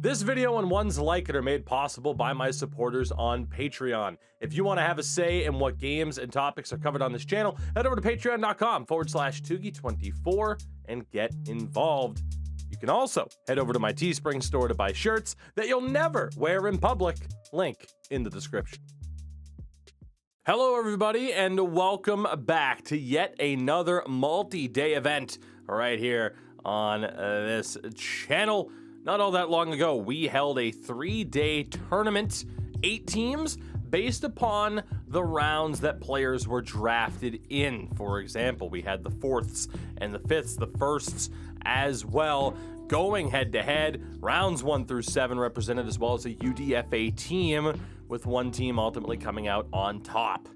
This video and ones like it are made possible by my supporters on Patreon. If you want to have a say in what games and topics are covered on this channel, head over to patreon.com/Tugi24 and get involved. You can also head over to my Teespring store to buy shirts that you'll never wear in public. Link in the description. Hello everybody and welcome back to yet another multi-day event right here on this channel. Not all that long ago, we held a 3-day tournament, 8 teams, based upon the rounds that players were drafted in. For example, we had the 4ths and the 5ths, the 1sts as well, going head-to-head. Rounds 1 through 7 represented, as well as a UDFA team, with one team ultimately coming out on top.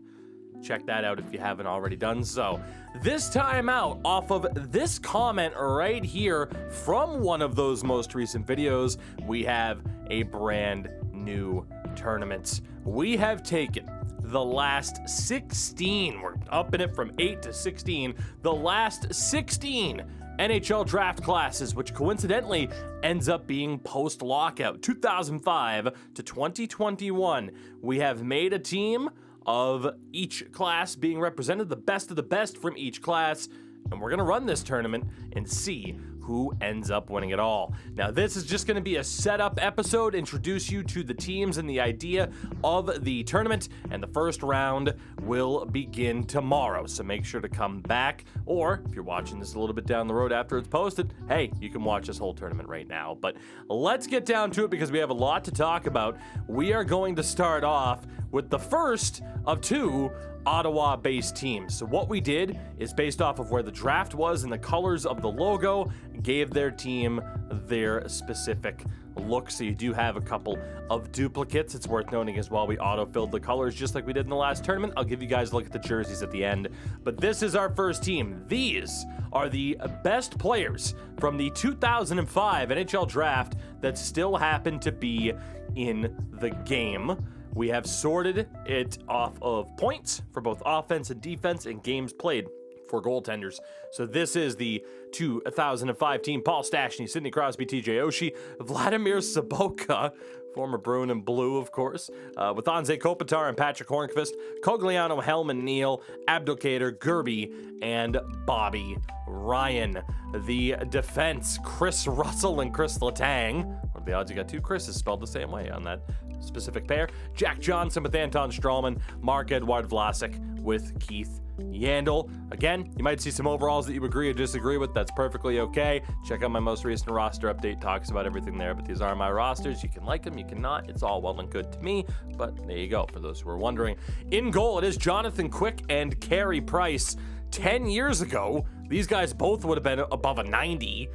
Check that out if you haven't already done so. This time out, off of this comment right here from one of those most recent videos, we have a brand new tournament. We have taken the last 16, we're upping it from 8 to 16, the last 16 NHL draft classes, which coincidentally ends up being post-lockout, 2005 to 2021. We have made a team of each class being represented, the best of the best from each class, and we're gonna run this tournament and see who ends up winning it all. Now, this is just gonna be a setup episode, introduce you to the teams and the idea of the tournament, and the first round will begin tomorrow, so make sure to come back, or if you're watching this a little bit down the road after it's posted, hey, you can watch this whole tournament right now. But let's get down to it because we have a lot to talk about. We are going to start off with the first of 2 Ottawa-based teams. So what we did is, based off of where the draft was and the colors of the logo, gave their team their specific look. So you do have a couple of duplicates. It's worth noting as well, we auto-filled the colors just like we did in the last tournament. I'll give you guys a look at the jerseys at the end. But this is our first team. These are the best players from the 2005 NHL draft that still happen to be in the game. We have sorted it off of points for both offense and defense and games played for goaltenders. So this is the 2005 team: Paul Stastny, Sidney Crosby, TJ Oshie, Vladimir Sobotka, former Bruin and Blue, of course, with Anze Kopitar and Patrick Hornqvist, Cogliano, Hellman, Neal, Abdelkader, Gerby, and Bobby Ryan. The defense: Chris Russell and Chris Letang. What are the odds you got 2 Chris's spelled the same way on that specific pair? Jack Johnson with Anton Strawman, Marc-Edouard Vlasic with Keith Yandel. Again, you might see some overalls that you agree or disagree with. That's perfectly okay. Check out my most recent roster update, talks about everything there, but these are my rosters. You can like them, you cannot. It's all well and good to me, but there you go, for those who are wondering. In goal, it is Jonathan Quick and Carey Price. 10 years ago, these guys both would have been above a 90.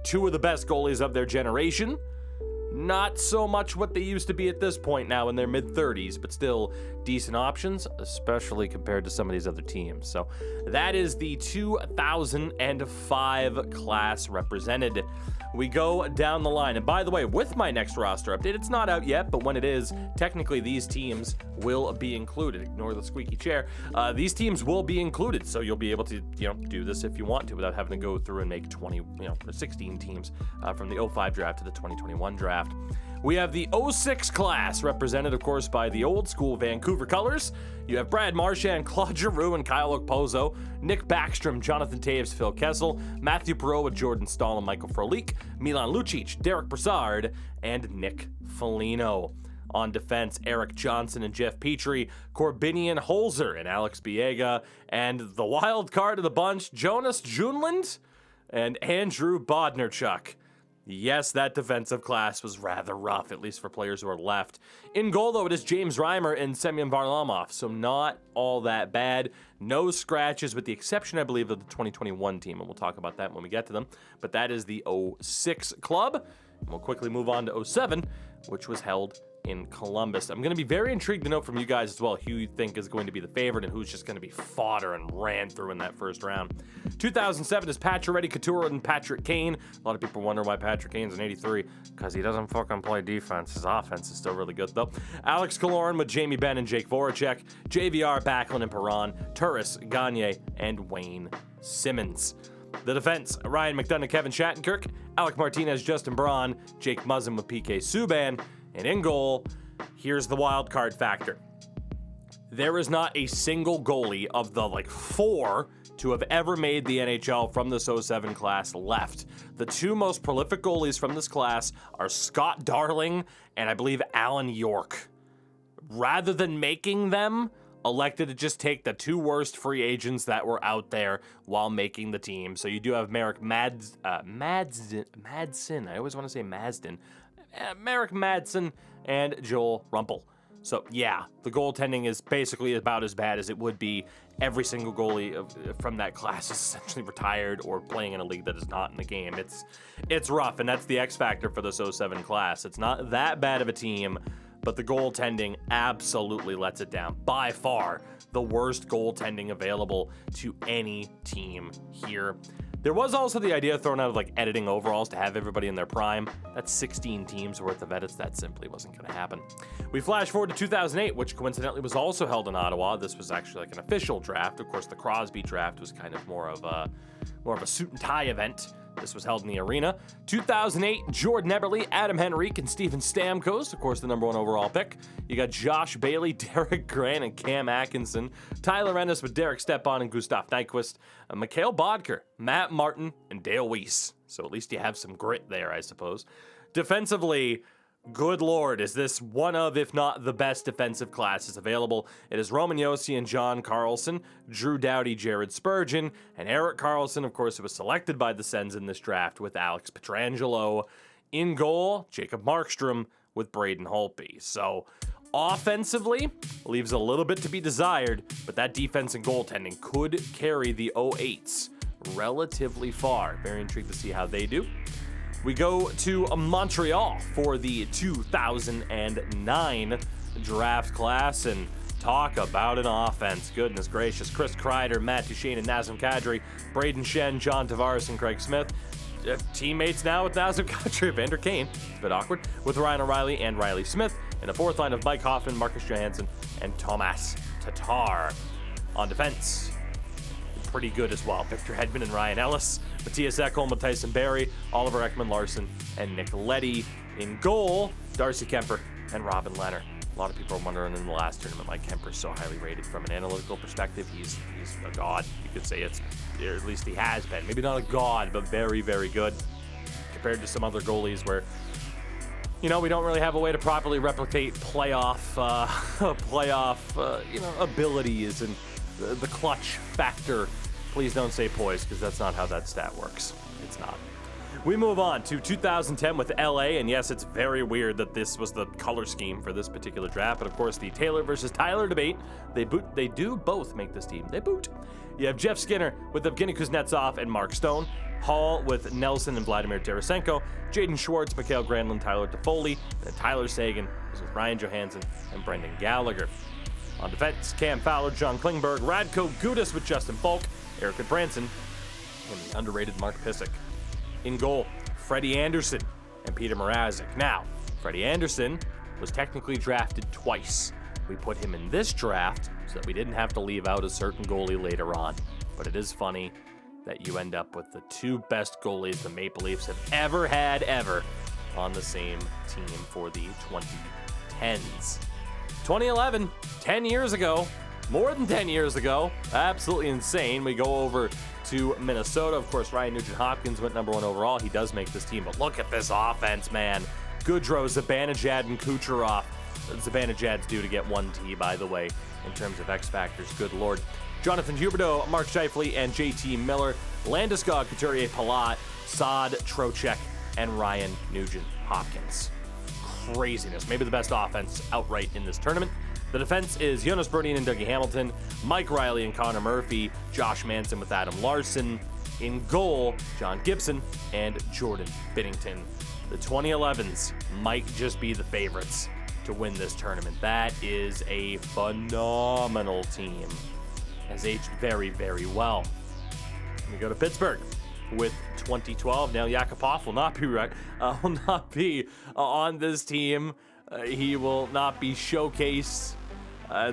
2 of the best goalies of their generation. Not so much what they used to be at this point now in their mid-30s, but still decent options, especially compared to some of these other teams. So that is the 2005 class represented. We go down the line. And by the way, with my next roster update, it's not out yet, but when it is, technically these teams will be included. Ignore the squeaky chair. These teams will be included, so you'll be able to, do this if you want to without having to go through and make 20, or 16 teams from the 05 draft to the 2021 draft. We have the 06 class, represented, of course, by the old school Vancouver colors. You have Brad Marchand, Claude Giroux, and Kyle Okposo, Nick Backstrom, Jonathan Toews, Phil Kessel, Matthew Perreault with Jordan Stahl and Michael Frolik, Milan Lucic, Derek Brassard, and Nick Foligno. On defense, Eric Johnson and Jeff Petrie, Corbinian Holzer and Alex Biega, and the wild card of the bunch, Jonas Junland and Andrew Bodnarchuk. Yes, that defensive class was rather rough, at least for players who are left. In goal, though, it is James Reimer and Semyon Varlamov, so not all that bad. No scratches, with the exception, I believe, of the 2021 team, and we'll talk about that when we get to them. But that is the 06 club. And we'll quickly move on to 07, which was held in Columbus. I'm going to be very intrigued to know from you guys as well who you think is going to be the favorite and who's just going to be fodder and ran through in that first round. 2007 is Pacioretty, Couture, and Patrick Kane. A lot of people wonder why Patrick Kane's an 83, because he doesn't fucking play defense. His offense is still really good, though. Alex Killorn with Jamie Benn and Jake Voracek, JVR, Backlund, and Perron, Turris, Gagne, and Wayne Simmons. The defense, Ryan McDonough, Kevin Shattenkirk, Alec Martinez, Justin Braun, Jake Muzzin with PK Subban. And in goal, here's the wild card factor. There is not a single goalie of the 4 to have ever made the NHL from this 07 class left. The 2 most prolific goalies from this class are Scott Darling and I believe Alan York. Rather than making them, elected to just take the 2 worst free agents that were out there while making the team. So you do have Merrick Madsen. I always want to say Madsden. Merrick Madsen and Joel Rumpel. So yeah, the goaltending is basically about as bad as it would be. Every single goalie from that class is essentially retired or playing in a league that is not in the game. It's rough, and that's the X factor for this 07 class. It's not that bad of a team, but the goaltending absolutely lets it down. By far, the worst goaltending available to any team here. There was also the idea thrown out of editing overalls to have everybody in their prime. That's 16 teams worth of edits. That simply wasn't going to happen. We flash forward to 2008, which coincidentally was also held in Ottawa. This was actually an official draft. Of course, the Crosby draft was kind of more of a suit and tie event. This was held in the arena. 2008, Jordan Eberle, Adam Henrique, and Steven Stamkos, of course, the number 1 overall pick. You got Josh Bailey, Derek Grant, and Cam Atkinson. Tyler Ennis with Derek Stepan and Gustav Nyquist. Mikhail Bodker, Matt Martin, and Dale Weiss. So at least you have some grit there, I suppose. Defensively, good lord, is this one of, if not the best defensive classes available. It is Roman Josi and John Carlson, Drew Doughty, Jared Spurgeon, and Eric Carlson. Of course, it was selected by the Sens in this draft with Alex Pietrangelo. In goal, Jacob Markstrom with Braden Holtby. So offensively, leaves a little bit to be desired, but that defense and goaltending could carry the 08s relatively far. Very intrigued to see how they do. We go to Montreal for the 2009 draft class and talk about an offense. Goodness gracious. Chris Kreider, Matt Duchene, and Nazem Kadri, Braden Shen, John Tavares, and Craig Smith. Teammates now with Nazem Kadri, Evander Kane. It's a bit awkward. With Ryan O'Reilly and Riley Smith. And a 4th line of Mike Hoffman, Marcus Johansson, and Thomas Tatar. On defense, pretty good as well. Victor Hedman and Ryan Ellis. Matthias Ekholm with Tyson Barrie, Oliver Ekman-Larsson, and Nick Leddy. In goal, Darcy Kemper and Robin Leonard. A lot of people are wondering in the last tournament why Kemper's so highly rated from an analytical perspective. He's a god. You could say it's, or at least he has been. Maybe not a god, but very, very good compared to some other goalies where, we don't really have a way to properly replicate playoff abilities and the clutch factor. Please don't say poise, because that's not how that stat works. It's not. We move on to 2010 with LA, and yes, it's very weird that this was the color scheme for this particular draft, but of course the Taylor versus Tyler debate, they do both make this team. They boot. You have Jeff Skinner with Evgeny Kuznetsov and Mark Stone, Hall with Nelson and Vladimir Tarasenko, Jaden Schwartz, Mikhail Granlund, Tyler Toffoli, and then Tyler Sagan is with Ryan Johansson and Brendan Gallagher. On defense, Cam Fowler, John Klingberg, Radko Gudas with Justin Falk, Eric Branson, and the underrated Mark Pysyk. In goal, Freddie Anderson and Peter Mrazek. Now, Freddie Anderson was technically drafted twice. We put him in this draft so that we didn't have to leave out a certain goalie later on. But it is funny that you end up with the 2 best goalies the Maple Leafs have ever had on the same team for the 2010s. 2011, 10 years ago, more than 10 years ago, absolutely insane. We go over to Minnesota. Of course, Ryan Nugent-Hopkins went number 1 overall. He does make this team, but look at this offense, man. Goodrow, Zibanejad, and Kucherov. Zibanejad's due to get 1T, by the way, in terms of X Factors. Good lord. Jonathan Huberdeau, Mark Scheifele, and JT Miller. Landeskog, Couturier, Palat, Saad, Trocheck, and Ryan Nugent-Hopkins. Craziness. Maybe the best offense outright in this tournament. The defense is Jonas Brodin and Dougie Hamilton, Mike Riley and Connor Murphy, Josh Manson with Adam Larson. In goal, John Gibson and Jordan Binnington. The 2011s might just be the favorites to win this tournament. That is a phenomenal team. Has aged very, very well. We go to Pittsburgh with 2012. Now Yakupov will not be on this team. He will not be showcased.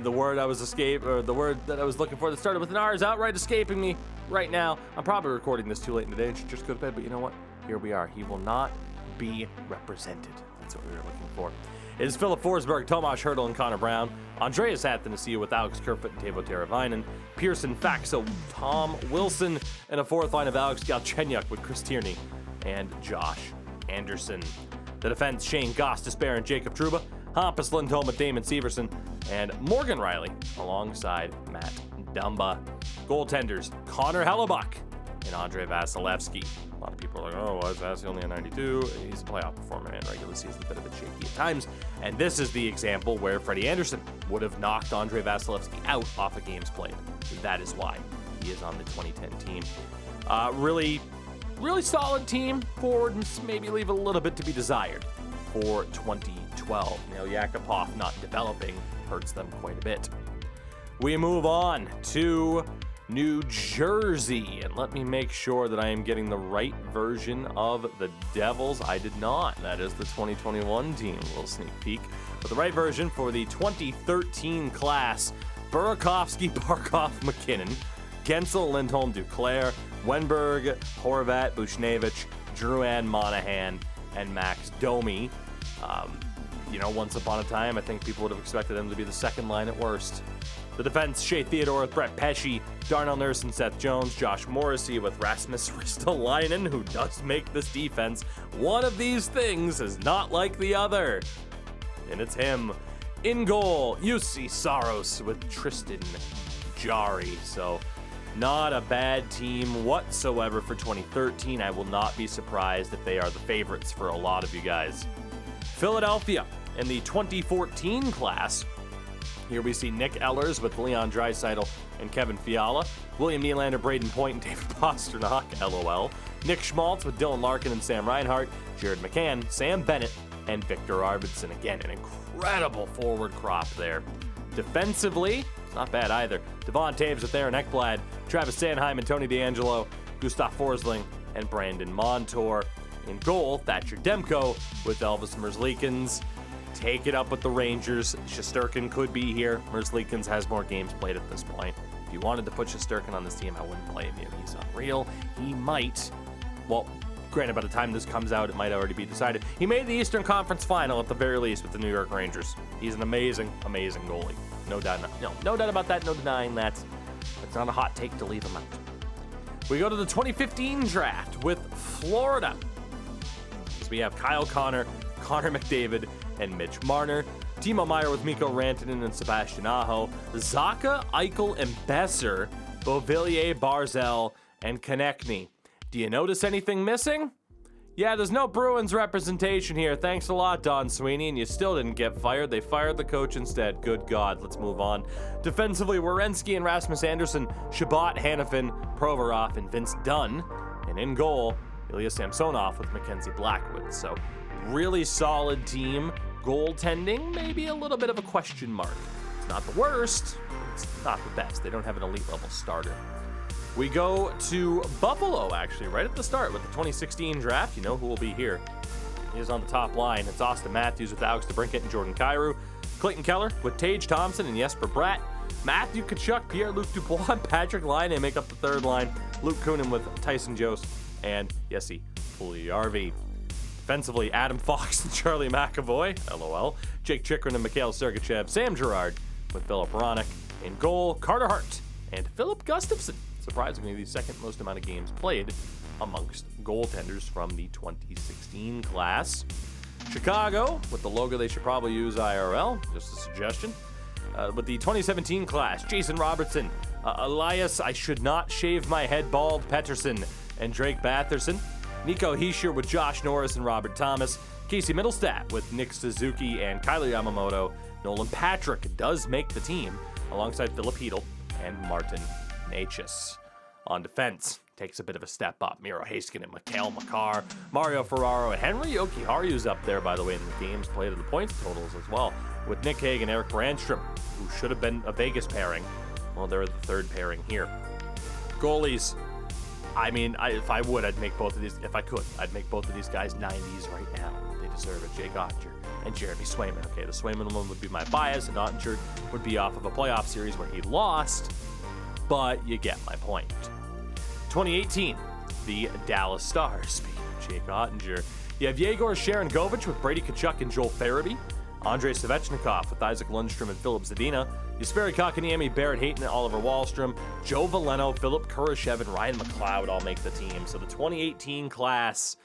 The word that I was looking for that started with an R is outright escaping me right now. I'm probably recording this too late in the day and should just go to bed, but you know what? here we are. He will not be represented. That's what we were looking for. It is Philip Forsberg, Tomas Hertl, and Connor Brown. Andreas Athanasiou with Alex Kerfoot and Teuvo Teravainen. Pearson Faxo, Tom Wilson, and a fourth line of Alex Galchenyuk with Chris Tierney and Josh Anderson. The defense, Shane Goss, Despair, and Jacob Trouba. Hampus Lindholm, Damon Severson, and Morgan Riley alongside Matt Dumba. Goaltenders, Connor Hellebuck and Andrei Vasilevsky. A lot of people are like, oh, why is Vasilevsky only at 92? He's a playoff performer and regular season, a bit of a shaky at times. And this is the example where Freddie Anderson would have knocked Andrei Vasilevsky out off of games played. That is why he is on the 2010 team. Really solid team. Forwards maybe leave a little bit to be desired for 2012. Now, Yakupov not developing hurts them quite a bit. We move on to New Jersey, and let me make sure that I am getting the right version of the Devils. I did not. That is the 2021 team. A little sneak peek. But the right version for the 2013 class: Burakovsky, Barkov, McKinnon, Gensel, Lindholm, Duclair, Wenberg, Horvat, Bushnevich, Drouin, Monahan, and Max Domi. Once upon a time, I think people would have expected them to be the second line at worst. The defense, Shea Theodore with Brett Pesce, Darnell Nurse and Seth Jones, Josh Morrissey with Rasmus Ristolainen, who does make this defense. One of these things is not like the other, and it's him. In goal, Jussi Saros with Tristan Jarry. So not a bad team whatsoever for 2013. I will not be surprised if they are the favorites for a lot of you guys. Philadelphia in the 2014 class. Here we see Nick Ehlers with Leon Draisaitl and Kevin Fiala, William Nylander, Braden Point, and David Pastrnak, LOL. Nick Schmaltz with Dylan Larkin and Sam Reinhart, Jared McCann, Sam Bennett, and Victor Arvidsson. Again, an incredible forward crop there. Defensively, not bad either. Devon Taves with Aaron Ekblad, Travis Sanheim and Tony DeAngelo, Gustav Forsling, and Brandon Montour. In goal, Thatcher Demko with Elvis Merzlikins. Take it up with the Rangers. Shesterkin could be here. Merzlikins has more games played at this point. If you wanted to put Shesterkin on this team, I wouldn't blame you. He's unreal. He might, well, granted, by the time this comes out, it might already be decided. He made the Eastern Conference Final at the very least with the New York Rangers. He's an amazing, amazing goalie. No doubt about that. No denying that. It's not a hot take to leave him out. We go to the 2015 draft with Florida. We have Kyle Connor, Connor McDavid, and Mitch Marner. Timo Meier with Mikko Rantanen and Sebastian Aho. Zacha, Eichel, and Besser. Beauvillier, Barzell, and Konechny. Do you notice anything missing? Yeah, there's no Bruins representation here. Thanks a lot, Don Sweeney, and you still didn't get fired. They fired the coach instead. Good God, let's move on. Defensively, Werenski and Rasmus Anderson, Shabbat, Hanifin, Provorov, and Vince Dunn. And in goal, Ilya Samsonov with Mackenzie Blackwood. So really solid team. Goaltending, maybe a little bit of a question mark. It's not the worst, it's not the best. They don't have an elite level starter. We go to Buffalo, actually, right at the start with the 2016 draft. You know who will be here. He is on the top line. It's Austin Matthews with Alex DeBrincat and Jordan Kyrou. Clayton Keller with Tage Thompson and Jesper Bratt. Matthew Tkachuk, Pierre-Luc Dubois, and Patrick Laine make up the third line. Luke Kunin with Tyson Jost and Jesse Puljujarvi. Defensively, Adam Fox and Charlie McAvoy, LOL. Jake Chikrin and Mikhail Sergachev. Sam Girard with Philip Hronek. In goal, Carter Hart and Philip Gustafsson. Surprisingly, the second most amount of games played amongst goaltenders from the 2016 class. Chicago, with the logo they should probably use IRL, just a suggestion. With the 2017 class, Jason Robertson, Elias, I should not shave my head bald, Pettersson, and Drake Batherson. Nico Hischier with Josh Norris and Robert Thomas. Casey Middlestat with Nick Suzuki and Kyler Yamamoto. Nolan Patrick does make the team, alongside Philip Hedl and Martin Necas. On defense, takes a bit of a step up. Miro Heiskanen, Mikhail Makar, Mario Ferraro, and Henry Jokiharju's up there, by the way, in the games played and the points totals as well, with Nick Hague, Eric Brandstrom, who should have been a Vegas pairing. Well, they're the third pairing here. Goalies. I mean, if I would, I'd make both of these. If I could, I'd make both of these guys 90s right now. They deserve it. Jake Ottinger and Jeremy Swayman. Okay, the Swayman one would be my bias, and Ottinger would be off of a playoff series where he lost, but you get my point. 2018, the Dallas Stars. Speaking of Jake Ottinger. You have Yegor Sharangovich with Brady Tkachuk and Joel Farabee. Andrei Svechnikov with Isaac Lundstrom and Philip Zadina. Jesperi Kotkaniemi, Barrett Hayton, and Oliver Wahlstrom. Joe Veleno, Philip Kurashev, and Ryan McLeod all make the team. So the 2018 class,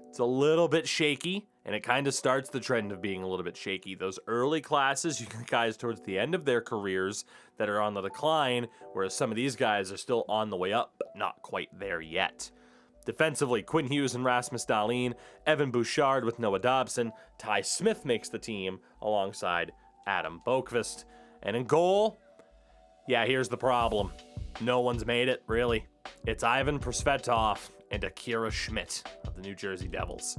it's a little bit shaky, and it kind of starts the trend of being a little bit shaky. Those early classes, you get guys towards the end of their careers that are on the decline, whereas some of these guys are still on the way up, but not quite there yet. Defensively, Quinn Hughes and Rasmus Dahlin, Evan Bouchard with Noah Dobson, Ty Smith makes the team alongside Adam Boqvist. And in goal, yeah, here's the problem. No one's made it, really. It's Ivan Prosvetov and Akira Schmidt of the New Jersey Devils.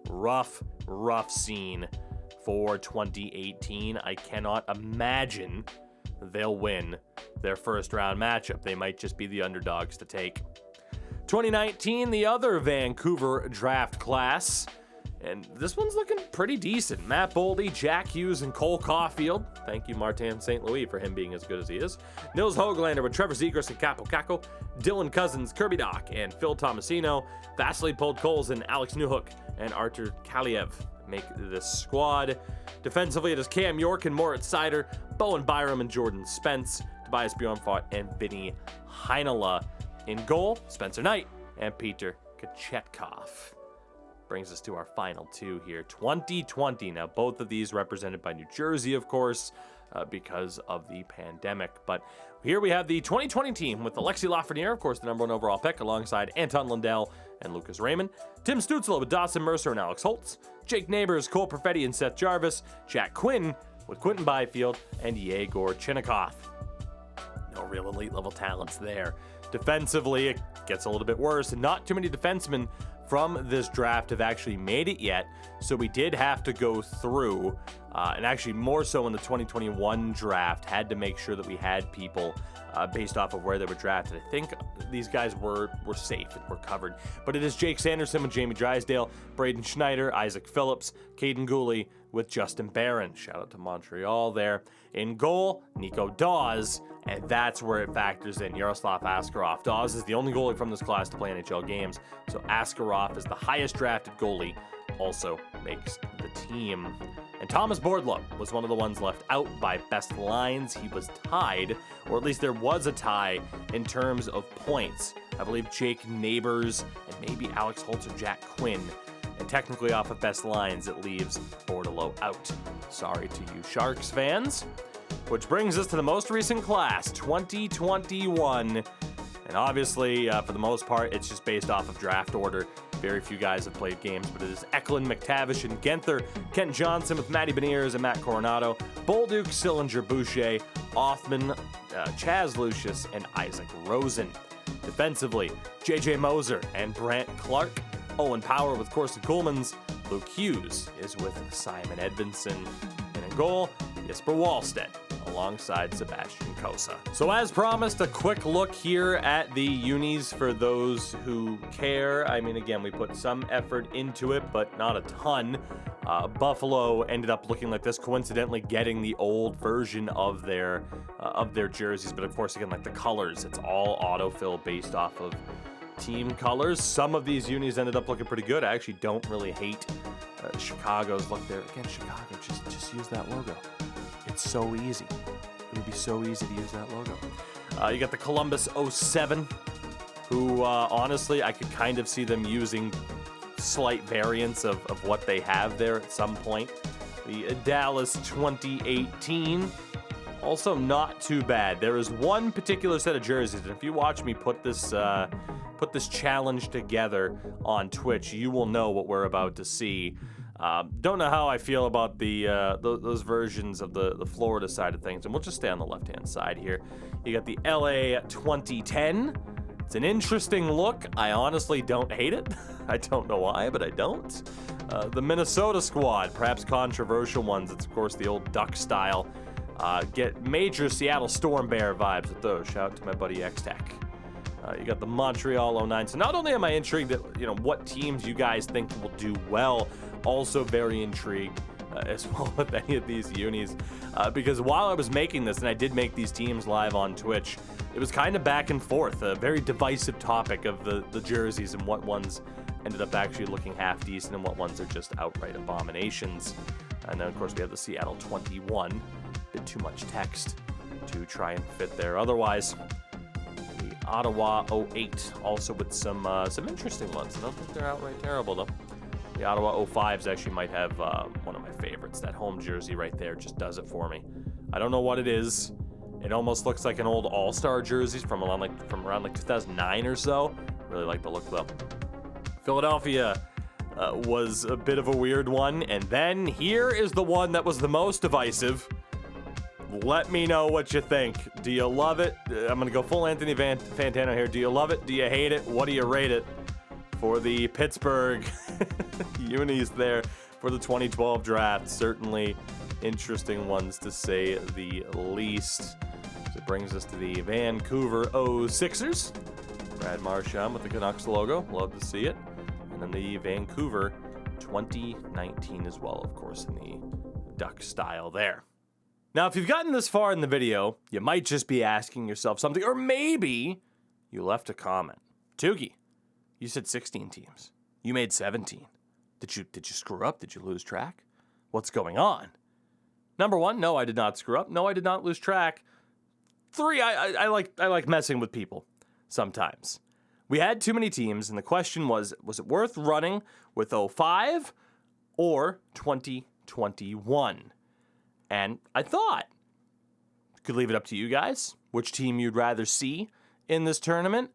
Rough scene for 2018. I cannot imagine they'll win their first round matchup. They might just be the underdogs to take. 2019, the other Vancouver draft class, and this one's looking pretty decent. Matt Boldy, Jack Hughes, and Cole Caulfield. Thank you, Martin St. Louis, for him being as good as he is. Nils Hoglander with Trevor Zegras and Capo Caco. Dylan Cousins, Kirby Doc, and Phil Tomasino. Vasily Podkolzin, Alex Newhook, and Artur Kaliev make this squad. Defensively, it is Cam York and Moritz Seider, Bowen Byram and Jordan Spence, Tobias Bjornfot, and Vinny Heinola. In goal, Spencer Knight and Peter Kochetkov. Brings us to our final two here. 2020. Now, both of these represented by New Jersey, of course, because of the pandemic. But here we have the 2020 team with Alexi Lafreniere, of course, the number 1 overall pick, alongside Anton Lundell and Lucas Raymond. Tim Stützle with Dawson Mercer and Alex Holtz. Jake Neighbors, Cole Perfetti, and Seth Jarvis. Jack Quinn with Quentin Byfield and Yegor Chinnikov. No real elite level talents there. Defensively, it gets a little bit worse, and not too many defensemen from this draft have actually made it yet, so we did have to go through, and actually more so in the 2021 draft, had to make sure that we had people based off of where they were drafted. I think these guys were safe and were covered, but it is Jake Sanderson with Jamie Drysdale, Braden Schneider, Isaac Phillips, Caden Gooley with Justin Barron. Shout out to Montreal there. In goal, Nico Dawes, and that's where it factors in. Yaroslav Askarov. Dawes is the only goalie from this class to play NHL games, so Askarov is the highest drafted goalie, also makes the team. And Thomas Bordlow was one of the ones left out by best lines. He was tied, or at least there was a tie in terms of points. I believe Jake Neighbors and maybe Alex Holtz or Jack Quinn. And technically off of best lines, it leaves Bordlow out. Sorry to you Sharks fans. Which brings us to the most recent class, 2021. And obviously, for the most part, it's just based off of draft order. Very few guys have played games, but it is Eklund, McTavish, and Genther, Kent Johnson with Matty Beniers and Matt Coronado, Bolduc, Sillinger, Boucher, Othman, Chaz Lucius, and Isaac Rosen. Defensively, J.J. Moser and Brant Clark, Owen Power with Corson Kuhlmans, Luke Hughes is with Simon Edvinsson, and in goal, Jesper Wallstedt alongside Sebastian Kosa. So as promised, a quick look here at the unis for those who care. I mean, again, we put some effort into it, but not a ton. Buffalo ended up looking like this, coincidentally getting the old version of their jerseys, but of course, again, like the colors, it's all autofill based off of team colors. Some of these unis ended up looking pretty good. I actually don't really hate Chicago's look there. Again, Chicago, just use that logo. It's so easy. It would be so easy to use that logo. You got the Columbus 07, who honestly, I could kind of see them using slight variants of what they have there at some point. The Dallas 2018, also not too bad. There is one particular set of jerseys, and if you watch me put this challenge together on Twitch, you will know what we're about to see. Don't know how I feel about those versions of the Florida side of things, and we'll just stay on the left-hand side here. You got the LA 2010. It's an interesting look. I honestly don't hate it. I don't know why, but I don't. The Minnesota squad, perhaps controversial ones. It's, of course, the old Duck style. Get major Seattle Storm Bear vibes with those. Shout out to my buddy X-Tech. You got the Montreal 09. So not only am I intrigued at what teams you guys think will do well, also very intrigued as well with any of these unis, because while I was making this, and I did make these teams live on Twitch, it was kind of back and forth, a very divisive topic of the jerseys and what ones ended up actually looking half decent and what ones are just outright abominations. And then, of course, we have the Seattle 21. A bit too much text to try and fit there. Otherwise, the Ottawa 08 also with some interesting ones. I don't think they're outright terrible, though. The Ottawa 05s actually might have one of my favorites. That home jersey right there just does it for me. I don't know what it is. It almost looks like an old All-Star jerseys from around like 2009 or so. Really like the look, though. Philadelphia was a bit of a weird one. And then here is the one that was the most divisive. Let me know what you think. Do you love it? I'm going to go full Anthony Fantano here. Do you love it? Do you hate it? What do you rate it? For the Pittsburgh Unis there for the 2012 draft. Certainly interesting ones to say the least. So it brings us to the Vancouver 06ers. Brad Marchand with the Canucks logo. Love to see it. And then the Vancouver 2019 as well, of course, in the duck style there. Now, if you've gotten this far in the video, you might just be asking yourself something, or maybe you left a comment. Tuki, you said 16 teams. You made 17. Did you screw up? Did you lose track? What's going on? Number one, no, I did not screw up. No, I did not lose track. 3, I like messing with people sometimes. We had too many teams, and the question was it worth running with 05 or 2021? And I thought, could leave it up to you guys, which team you'd rather see in this tournament.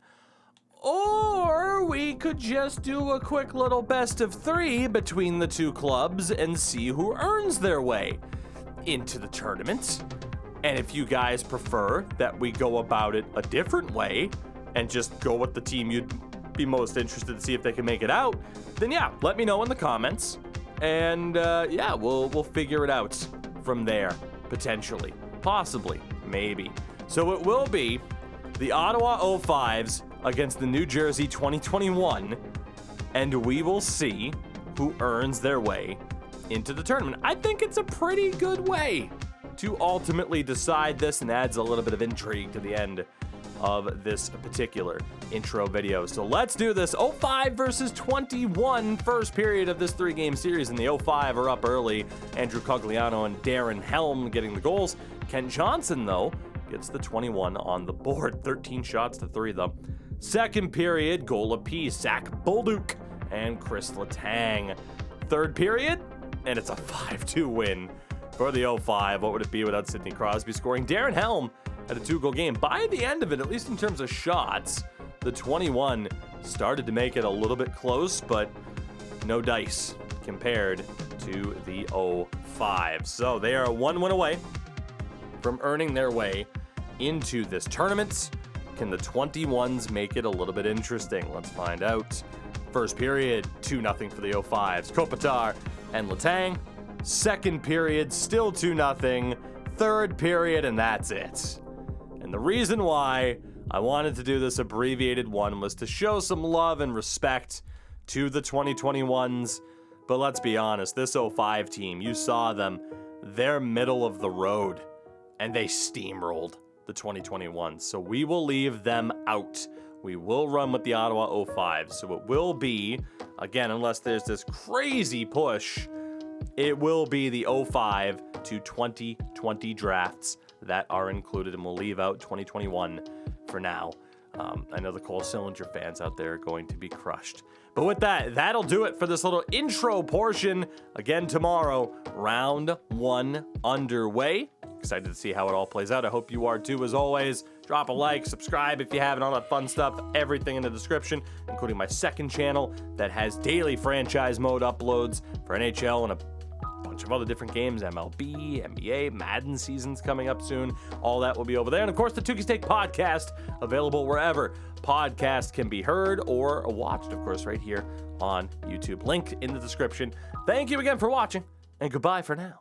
Or we could just do a quick little best of 3 between the two clubs and see who earns their way into the tournament. And if you guys prefer that we go about it a different way and just go with the team you'd be most interested to see if they can make it out, then yeah, let me know in the comments. And yeah, we'll figure it out from there, potentially, possibly, maybe. So it will be the Ottawa 05s against the New Jersey 2021, and we will see who earns their way into the tournament. I think it's a pretty good way to ultimately decide this and adds a little bit of intrigue to the end of this particular intro video. So let's do this. 05 versus 21, first period of this 3-game series, and the 05 are up early. Andrew Cogliano and Darren Helm getting the goals. Kent Johnson, though, gets the 21 on the board. 13 shots to 3, though. Second period, goal apiece. Zach Bolduc and Chris Letang. Third period, and it's a 5-2 win for the 05. What would it be without Sidney Crosby scoring? Darren Helm had a 2-goal game. By the end of it, at least in terms of shots, the 21 started to make it a little bit close, but no dice compared to the 05. So they are 1 win away from earning their way into this tournament. Can the 21s make it a little bit interesting? Let's find out. First period, 2-0 for the 05s. Kopitar and Letang. Second period, still 2-0. Third period, and that's it. And the reason why I wanted to do this abbreviated one was to show some love and respect to the 2021s. But let's be honest, this 05 team, you saw them, they're middle of the road, and they steamrolled the 2021s. So we will leave them out. We will run with the Ottawa 05. So it will be, again, unless there's this crazy push, it will be the 05 to 2020 drafts that are included, and we'll leave out 2021 for now. I know the Cole Sillinger fans out there are going to be crushed. But with that, that'll do it for this little intro portion. Again, tomorrow, round 1 underway. Excited to see how it all plays out. I hope you are too. As always, drop a like, subscribe if you haven't, all that fun stuff. Everything in the description, including my second channel that has daily franchise mode uploads for NHL and a bunch of other different games, MLB, NBA, Madden seasons coming up soon. All that will be over there. And of course, the Tukey's Take podcast, available wherever podcasts can be heard or watched, of course, right here on YouTube. Link in the description. Thank you again for watching, and goodbye for now.